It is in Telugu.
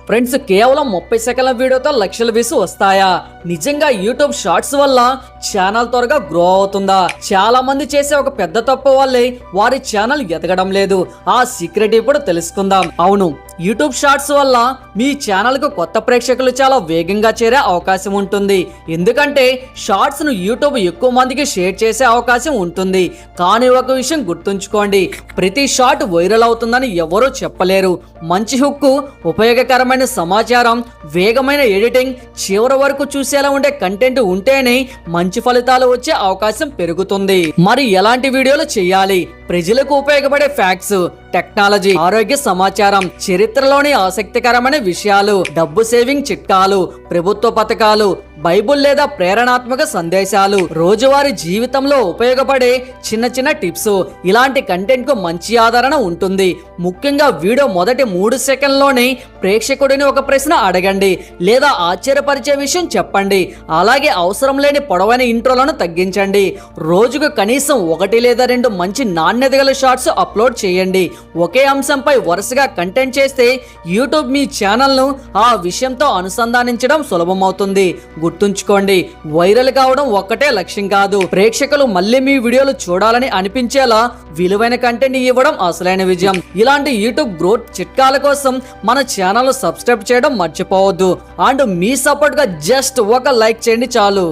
ఫ్రెండ్స్, కేవలం 30 సెకన్ల వీడియోతో లక్షల వ్యూస్ వస్తాయా? నిజంగా యూట్యూబ్ షార్ట్స్ వల్ల ఛానల్ త్వరగా గ్రో అవుతుందా? చాలా మంది చేసే ఒక పెద్ద తప్పు వల్లే వారి ఛానల్ ఎదగడం లేదు. ఆ సీక్రెట్ ఇప్పుడు తెలుసుకుందాం. అవును, యూట్యూబ్ షార్ట్స్ వల్ల మీ ఛానల్ కు కొత్త ప్రేక్షకులు చాలా వేగంగా చేరే అవకాశం ఉంటుంది. ఎందుకంటే షార్ట్స్ ను యూట్యూబ్ ఎక్కువ మందికి షేర్ చేసే అవకాశం ఉంటుంది. కానీ ఒక విషయం గుర్తుంచుకోండి, ప్రతి షార్ట్ వైరల్ అవుతుందని ఎవరూ చెప్పలేరు. మంచి హుక్, ఉపయోగకరమైన సమాచారం, వేగమైన ఎడిటింగ్, చివరి వరకు చూసేలా ఉండే కంటెంట్ ఉంటేనే మంచి ఫలితాలు వచ్చే అవకాశం పెరుగుతుంది. మరి ఎలాంటి వీడియోలు చేయాలి? ప్రజలకు ఉపయోగపడే ఫ్యాక్ట్స్, టెక్నాలజీ, ఆరోగ్య సమాచారం, చరిత్రలోని ఆసక్తికరమైన విషయాలు, డబ్బు సేవింగ్ చిట్కాలు, ప్రభుత్వ పథకాలు, బైబుల్ లేదా ప్రేరణాత్మక సందేశాలు, రోజువారీ జీవితంలో ఉపయోగపడే చిన్న చిన్న టిప్స్, ఇలాంటి కంటెంట్ కు మంచి ఆదరణ ఉంటుంది. ముఖ్యంగా వీడియో మొదటి 3 సెకండ్లోనే ప్రేక్షకుడిని ఒక ప్రశ్న అడగండి లేదా ఆశ్చర్యపరిచే విషయం చెప్పండి. అలాగే అవసరం లేని పొడవైన ఇంట్రోలను తగ్గించండి. రోజుకు కనీసం 1 లేదా 2 మంచి నాణ్యత గల షార్ట్స్ అప్లోడ్ చేయండి. ఒకే అంశంపై వరుసగా కంటెంట్ చేస్తే యూట్యూబ్ మీ ఛానల్ను ఆ విషయంతో అనుసంధానించడం సులభమవుతుంది. గుర్తుంచుకోండి, వైరల్ కావడం ఒక్కటే లక్ష్యం కాదు. ప్రేక్షకులు మళ్ళీ మీ వీడియోలు చూడాలని అనిపించేలా విలువైన కంటెంట్ ఇవ్వడం అసలైన విజయం. ఇలాంటి యూట్యూబ్ గ్రోత్ చిట్కాల కోసం మన ఛానల్ సబ్స్క్రైబ్ చేయడం మర్చిపోవద్దు. అండ్ మీ సపోర్ట్ గా జస్ట్ ఒక లైక్ చేయండి చాలు.